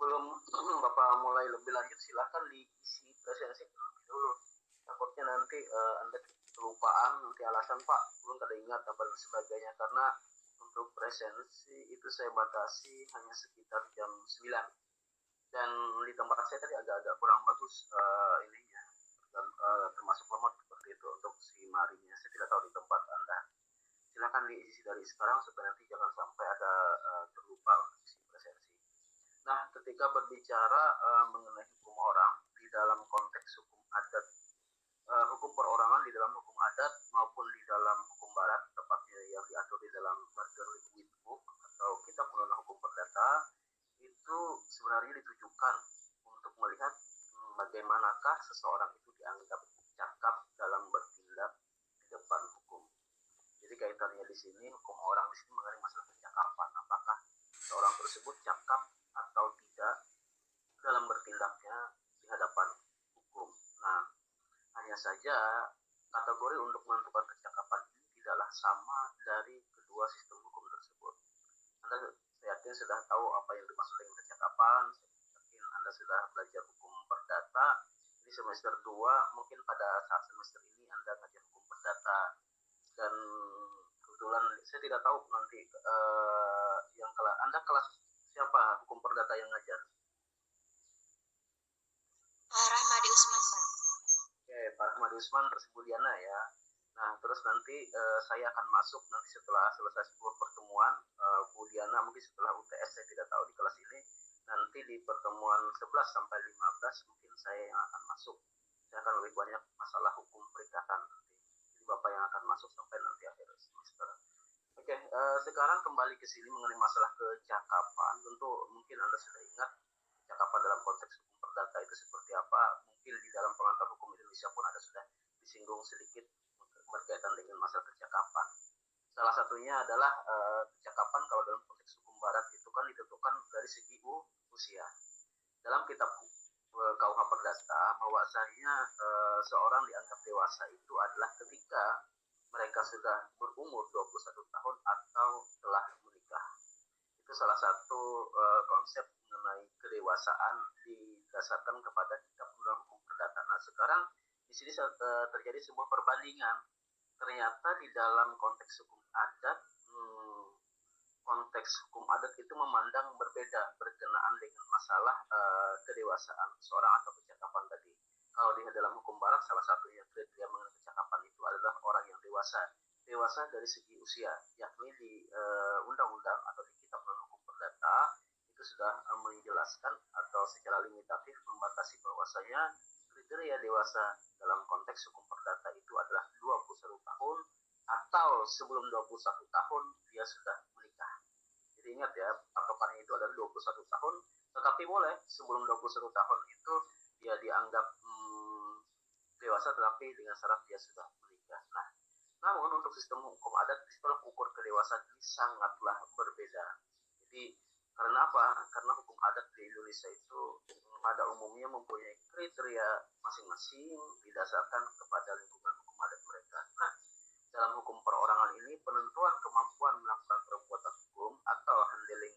sebelum Bapak mulai lebih lanjut silahkan diisi presensi dulu. Takutnya nanti Anda kelupaan, nanti alasan Pak belum ada ingat dan sebagainya, karena untuk presensi itu saya batasi hanya sekitar jam 9 dan di tempat saya tadi agak-agak kurang bagus ininya dan termasuk lemot seperti itu untuk si marinya. Saya tidak tahu di tempat Anda. Silakan diisi dari sekarang supaya nanti jangan sampai ada terlupa untuk isi presensi. Nah, ketika berbicara mengenai hukum orang di dalam konteks hukum adat, hukum perorangan di dalam hukum adat maupun di dalam hukum barat, tepatnya yang diatur di dalam Burgerly Witbook atau Kitab Undang-Undang Hukum Perdata, itu sebenarnya ditujukan untuk melihat bagaimanakah seseorang itu dianggap cakap dalam bertindak di depan hukum. Jadi kaitannya di sini hukum orang di sini mengenai masalah kecakapan, apakah seorang tersebut cakap atau tidak dalam bertindaknya di hadapan hukum. Nah, hanya saja kategori untuk menentukan kecakapan ini tidaklah sama dari kedua sistem hukum tersebut. Anda saya yakin sudah tahu apa yang dimaksud dengan kecakapan. Saya yakin Anda sudah belajar hukum perdata di semester 2, mungkin pada saat semester ini Anda belajar hukum perdata, dan kebetulan saya tidak tahu nanti yang Anda kelas siapa hukum perdata yang ngajar? Pak Rahmadi Usman, Pak. Oke, Pak Rahmadi Usman terus Bu Diana ya. Nah, terus nanti saya akan masuk nanti setelah selesai 10 pertemuan. Bu Diana mungkin setelah UTS saya tidak tahu di kelas ini. Nanti di pertemuan 11 sampai 15 mungkin saya yang akan masuk. Saya akan lebih banyak masalah hukum perikatan nanti. Jadi Bapak yang akan masuk sampai nanti akhir semester. Oke, sekarang kembali ke sini mengenai masalah kecakapan. Tentu mungkin Anda sudah ingat kecakapan dalam konteks hukum perdata itu seperti apa. Mungkin di dalam pengantar hukum Indonesia pun ada sudah disinggung sedikit berkaitan dengan masalah kecakapan. Salah satunya adalah kecakapan kalau dalam konteks hukum barat itu kan ditentukan dari segi usia. Dalam kitab KUH Perdata bahwasanya seorang dianggap dewasa itu adalah ketika mereka sudah berumur 21 tahun atau telah menikah. Itu salah satu konsep mengenai kedewasaan didasarkan kepada kitab Undang Hukum Perdata. Nah, sekarang di sini terjadi sebuah perbandingan. Ternyata di dalam konteks hukum adat, itu memandang berbeda berkenaan dengan masalah kedewasaan seorang atau kecakapan tadi. Kalau di dalam hukum barat, salah satunya kriteria mengenai kecakapan itu adalah orang yang dewasa. Dewasa dari segi usia, yakni di undang-undang atau di kitab hukum perdata itu sudah menjelaskan atau secara limitatif membatasi bahwasanya kriteria dewasa dalam konteks hukum perdata itu adalah 21 tahun atau sebelum 21 tahun dia sudah menikah. Jadi ingat ya, patokannya itu adalah 21 tahun, tetapi boleh sebelum 21 tahun itu dia dianggap dewasa tetapi dengan syarat dia sudah menikah. Nah, namun untuk sistem hukum adat tolak ukur kedewasaan ini sangatlah berbeda. Jadi karena apa? Karena hukum adat di Indonesia itu pada umumnya mempunyai kriteria masing-masing didasarkan kepada lingkungan hukum adat mereka. Nah, dalam hukum perorangan ini penentuan kemampuan melakukan perbuatan hukum atau handling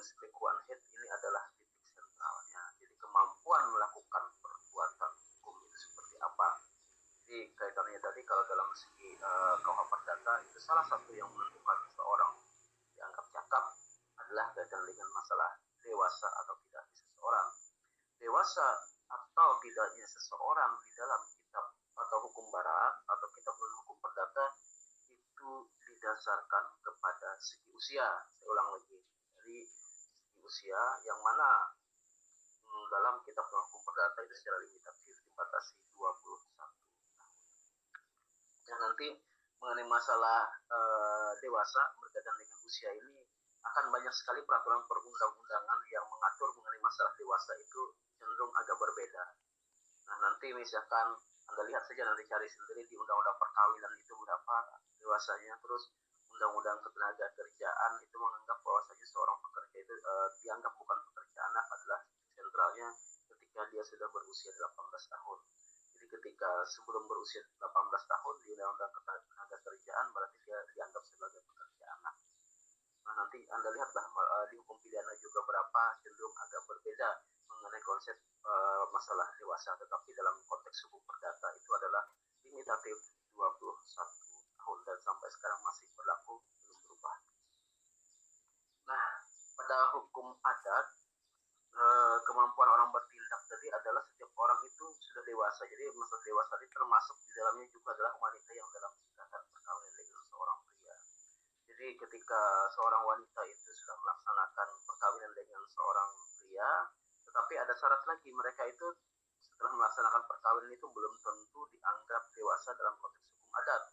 speak one head ini adalah titik sentralnya. Jadi kemampuan melakukan perbuatan hukum itu seperti apa? Jadi kaitannya tadi kalau dalam segi KUH Perdata itu salah satu yang menentukan seseorang dianggap cakap adalah kaitan dengan masalah dewasa atau tidaknya seseorang. Dewasa atau tidaknya seseorang di dalam kitab atau hukum barat atau kitab hukum perdata itu didasarkan kepada segi usia. Saya ulang lagi, dari segi usia yang mana dalam kitab hukum perdata itu secara limitatif dibatasi 21 tahun. Nah, nanti mengenai masalah dewasa berkaitan dengan usia ini akan banyak sekali peraturan perundang-undangan yang mengatur mengenai masalah dewasa itu cenderung agak berbeda. Nah, nanti misalkan Anda lihat saja, nanti cari sendiri di Undang-Undang Perkawinan itu berapa dewasanya, terus Undang-Undang Ketenaga Kerjaan itu menganggap bahwasanya seorang pekerja itu dianggap bukan pekerja anak adalah sentralnya ketika dia sudah berusia 18 tahun. Jadi ketika sebelum berusia 18 tahun di Undang-Undang Ketenaga Kerjaan berarti dia dianggap sebagai pekerja anak. Nah, nanti Anda lihatlah di hukum pidana juga berapa cenderung agak berbeda mengenai konsep masalah dewasa, tetapi dalam konteks hukum perdata itu adalah limitatif 21 tahun dan sampai sekarang masih berlaku, belum berubah. Nah, pada hukum adat kemampuan orang bertindak tadi adalah setiap orang itu sudah dewasa. Jadi maksud dewasa tadi termasuk di dalamnya juga adalah wanita yang dalam ikatan perkawinan dengan seorang pria. Jadi ketika seorang wanita itu sudah melaksanakan perkawinan dengan seorang pria, tetapi ada syarat lagi, mereka itu setelah melaksanakan perkawinan itu belum tentu dianggap dewasa dalam konteks hukum adat.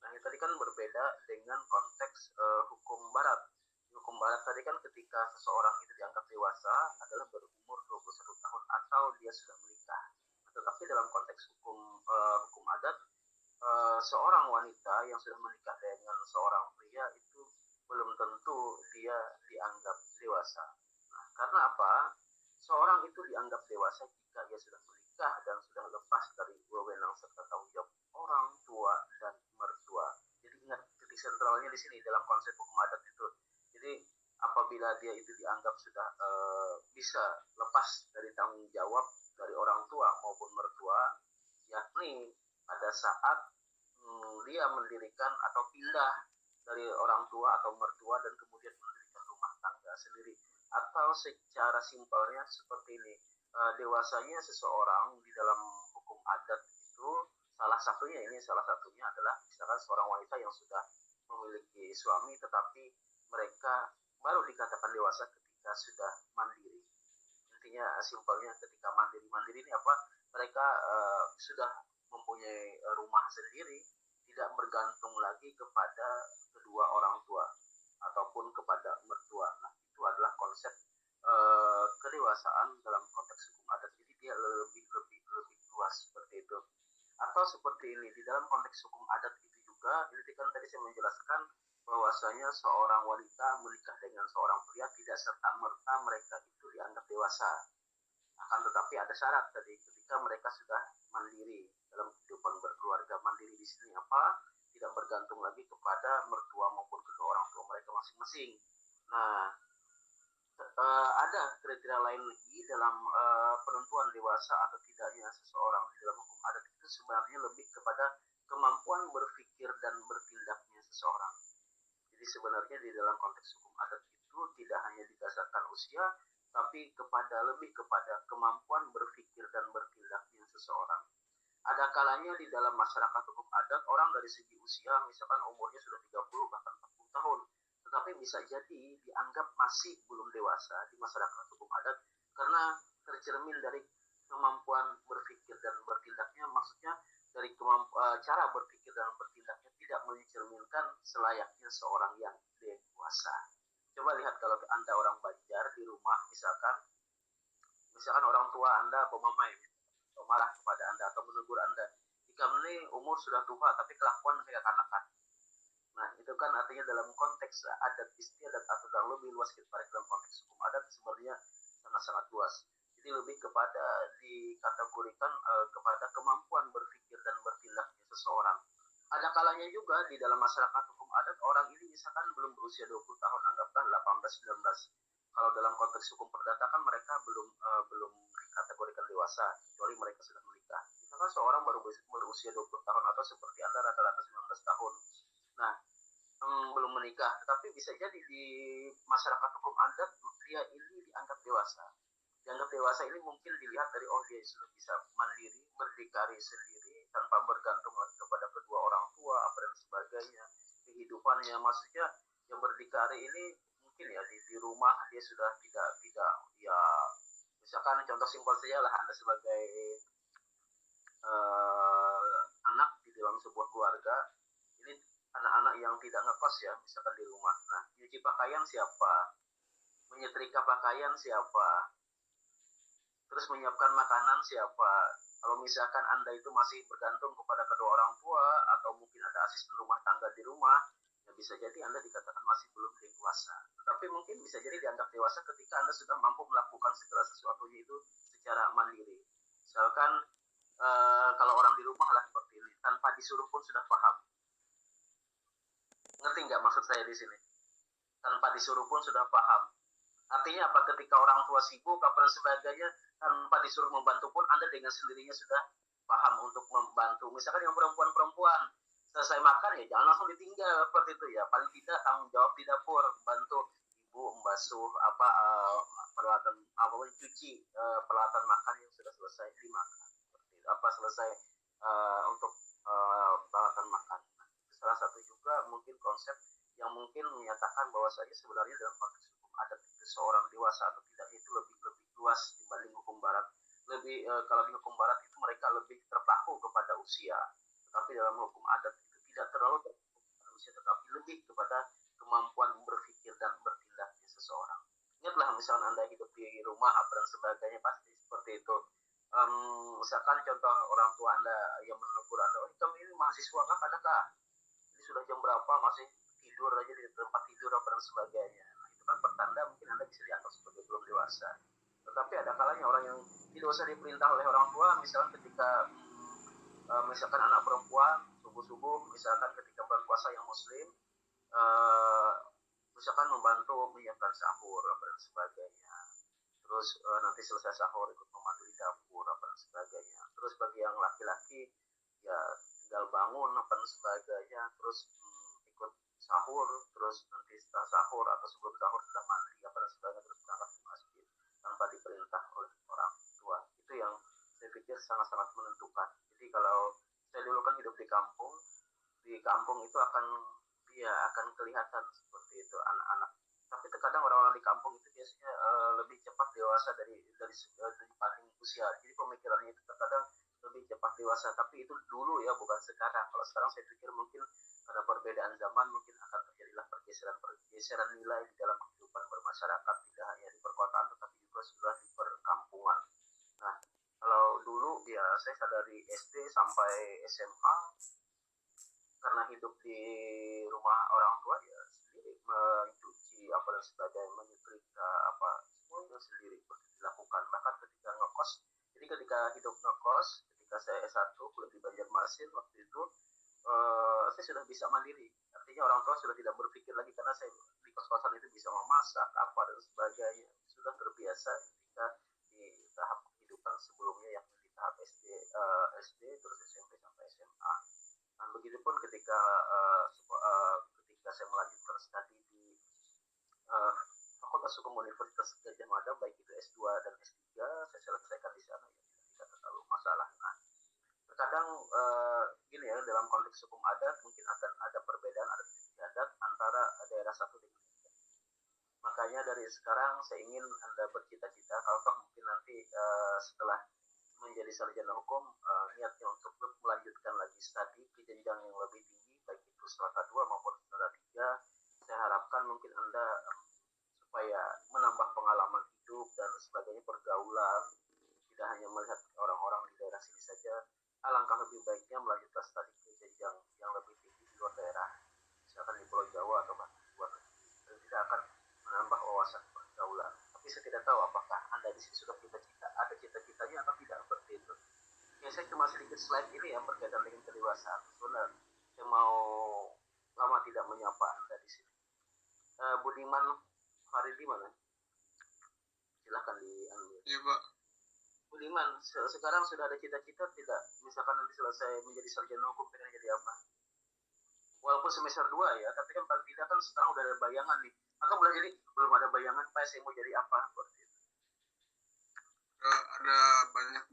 Nah, ini tadi kan berbeda dengan konteks hukum barat. Hukum barat tadi kan ketika seseorang itu dianggap dewasa adalah berumur 21 tahun atau dia sudah menikah. Tetapi dalam konteks hukum adat, seorang wanita yang sudah menikah dengan seorang pria itu belum tentu dia dianggap dewasa. Nah, karena apa? Seorang itu dianggap dewasa jika ia sudah menikah dan sudah lepas dari wewenang serta tanggung jawab orang tua dan mertua. Jadi ingat titik sentralnya di sini dalam konsep hukum adat itu. Jadi apabila dia itu dianggap sudah bisa lepas dari tanggung jawab dari orang tua maupun mertua, yakni pada saat dia mendirikan atau pindah dari orang tua atau mertua dan kemudian mendirikan rumah tangga sendiri. Atau secara simpelnya seperti ini, dewasanya seseorang di dalam hukum adat itu salah satunya adalah misalkan seorang wanita yang sudah memiliki suami tetapi mereka baru dikatakan dewasa ketika sudah mandiri. Intinya simpelnya ketika mandiri ini apa? Mereka sudah mempunyai rumah sendiri, tidak bergantung lagi kepada kedua orang tua ataupun kepada mertua. Nah, itu adalah konsep kedewasaan dalam konteks hukum adat. Jadi dia lebih luas seperti itu. Atau seperti ini, di dalam konteks hukum adat itu juga, ini kan tadi saya menjelaskan bahwasanya seorang wanita menikah dengan seorang pria tidak serta-merta mereka itu dianggap dewasa. Akan tetapi ada syarat tadi, ketika mereka sudah mandiri dalam kehidupan berkeluarga. Mandiri di sini apa? Tidak bergantung lagi kepada mertua maupun kedua orang tua mereka masing-masing. Nah, ada kriteria lain lagi dalam penentuan dewasa atau tidaknya seseorang di dalam hukum adat itu sebenarnya lebih kepada kemampuan berpikir dan bertindaknya seseorang. Jadi sebenarnya di dalam konteks hukum adat itu tidak hanya didasarkan usia, tapi lebih kepada kemampuan berpikir dan bertindaknya seseorang. Ada kalanya di dalam masyarakat hukum adat orang dari segi usia misalkan umurnya sudah 30 bahkan 40 tahun, tetapi bisa jadi dianggap masih belum dewasa di masyarakat hukum adat karena tercermin dari kemampuan berpikir dan bertindaknya, maksudnya dari cara berpikir dan bertindaknya tidak mencerminkan selayaknya seorang yang dewasa. Coba lihat kalau Anda orang Banjar di rumah, misalkan orang tua Anda pemamai atau marah kepada Anda atau menegur Anda, jika ini umur sudah tua tapi kelakuan kayak kanak-kanak. Nah, itu kan artinya dalam konteks adat istiadat atau dalam lebih luas kita dalam konteks hukum adat sebenarnya sangat-sangat luas. Jadi lebih kepada dikategorikan kepada kemampuan berpikir dan bertindaknya seseorang. Ada kalanya juga di dalam masyarakat hukum adat orang ini misalkan belum berusia 20 tahun, anggaplah 18-19. Kalau dalam konteks hukum perdata kan mereka belum dikategorikan dewasa kecuali mereka sudah menikah. Misalkan seorang baru berusia 20 tahun atau seperti Anda rata-rata 19 tahun. Nah, belum menikah, tetapi bisa jadi di masyarakat hukum adat pria ini dianggap dewasa. Dianggap dewasa ini mungkin dilihat dari dia sudah bisa mandiri, berdikari sendiri tanpa bergantung lagi kepada kedua orang tua apa dan sebagainya. Kehidupannya maksudnya yang berdikari ini mungkin ya di rumah dia sudah tidak ya misalkan contoh simpel saja lah Anda sebagai anak di dalam sebuah keluarga, ini anak-anak yang tidak ngekos ya misalkan di rumah. Nah, nyuci pakaian siapa? Menyetrika pakaian siapa? Terus menyiapkan makanan siapa? Kalau misalkan Anda itu masih bergantung kepada kedua orang tua atau mungkin ada asisten rumah tangga di rumah, ya bisa jadi Anda dikatakan masih belum dewasa. Tetapi mungkin bisa jadi dianggap dewasa ketika Anda sudah mampu melakukan segala sesuatunya itu secara mandiri. Misalkan kalau orang di rumah lah seperti ini, tanpa disuruh pun sudah paham. Ngerti nggak maksud saya di sini? tanpa disuruh pun sudah paham. Artinya apa? Ketika orang tua sibuk apa dan sebagainya, tanpa disuruh membantu pun Anda dengan sendirinya sudah paham untuk membantu. Misalkan yang perempuan-perempuan selesai makan ya jangan langsung ditinggal seperti itu ya. Paling tidak tanggung jawab di dapur, bantu ibu membasuh peralatan cuci peralatan makan yang sudah selesai dimakan. Seperti itu. Apa selesai untuk peralatan makan. Salah satu juga mungkin konsep yang mungkin menyatakan bahwasanya sebenarnya dalam konteks hukum adat itu seorang dewasa atau tidak itu lebih luas dibanding hukum barat. Lebih kalau di hukum barat itu mereka lebih terpaku kepada usia, tetapi dalam hukum adat itu tidak terlalu terpaku kepada usia, tetapi lebih kepada kemampuan berpikir dan bertindaknya seseorang. Ingatlah misalnya Anda hidup di rumah apa dan sebagainya pasti seperti itu. Misalkan contoh orang tua Anda yang menegur Anda, oh kamu ini mahasiswa kah, adakah? Ini sudah jam berapa masih tidur aja di tempat tidur apa dan sebagainya. Nah, itu kan pertanda mungkin Anda bisa dianggap sebagai belum dewasa. Tetapi ada kalanya orang yang tidak usah diperintah oleh orang tua, misalkan ketika misalkan anak perempuan subuh-subuh, misalkan ketika bulan puasa yang muslim, misalkan membantu menyiapkan sahur apa dan sebagainya. Terus nanti selesai sahur ikut membantu di dapur apa dan sebagainya. Terus bagi yang laki-laki ya tinggal bangun apa dan sebagainya, terus ikut sahur, terus nanti setelah sahur atau sebelum sahur sudah mandi apa dan sebagainya, terus berangkat ke masjid tanpa diperintah oleh orang tua. Itu yang saya pikir sangat-sangat menentukan. Jadi kalau saya dulu kan hidup di kampung itu akan kelihatan seperti itu anak-anak. Tapi terkadang orang-orang di kampung itu biasanya lebih cepat dewasa dari dibanding usia. Jadi pemikirannya itu terkadang lebih cepat dewasa. Tapi itu dulu ya, bukan sekarang. Kalau sekarang saya pikir mungkin karena perbedaan zaman mungkin akan terjadilah pergeseran nilai di dalam kehidupan bermasyarakat, tidak hanya di perkotaan tetapi juga sudah di perkampungan. Nah, kalau dulu ya saya dari SD sampai SMA karena hidup di rumah orang tua ya sendiri, mencuci apa dan sebagainya, menyetrika apa semuanya sendiri dilakukan. Bahkan ketika ngekos, jadi ketika hidup ngekos, ketika saya S1 kuliah di Banjarmasin waktu itu saya sudah bisa mandiri. Artinya orang tua sudah tidak berpikir lagi karena saya di kos-kosan itu bisa memasak apa dan sebagainya. Sudah terbiasa ketika di tahap kehidupan sebelumnya yakni di tahap SD terus SMP sampai SMA. Nah, begitupun ketika saya melanjutkan studi di Fakultas Hukum Universitas Gadjah Mada, baik itu S2 dan S3, saya selesaikan di sana ya, tidak terlalu masalah. Nah, terkadang gini ya, dalam konteks hukum adat mungkin akan ada perbedaan adat istiadat antara daerah satu dengan lain. Makanya dari sekarang saya ingin Anda bercita-cita, kalau mungkin nanti setelah menjadi sarjana hukum, niatnya untuk melanjutkan lagi studi ke jenjang yang lebih tinggi, baik itu strata 2 maupun strata 3. Saya harapkan mungkin Anda supaya menambah pengalaman hidup dan sebagainya, pergaulan, tidak hanya melihat orang-orang di daerah sini saja, alangkah lebih baiknya melanjutkan studi ke jenjang yang lebih tinggi di luar daerah, misalkan di Pulau Jawa atau bahkan di luar negeri, dan tidak akan menambah wawasan pergaulan. Tapi saya tidak tahu apakah Anda di sini sudah ada cita-citanya atau tidak seperti itu. Ya, saya cuma sedikit slide ini ya berkaitan dengan kedewasaan. Sebenarnya saya mau lama tidak menyapa Anda di sini. Budiman Faridi mana? Silahkan diambil. Iya Pak. Budiman, sekarang sudah ada cita-cita tidak? Misalkan nanti selesai menjadi sarjana hukum pengen jadi apa? Walaupun semester 2 ya, tapi kan paling tidak kan sekarang udah ada bayangan nih. Atau boleh jadi belum ada bayangan, Pak saya mau jadi apa? Ada banyak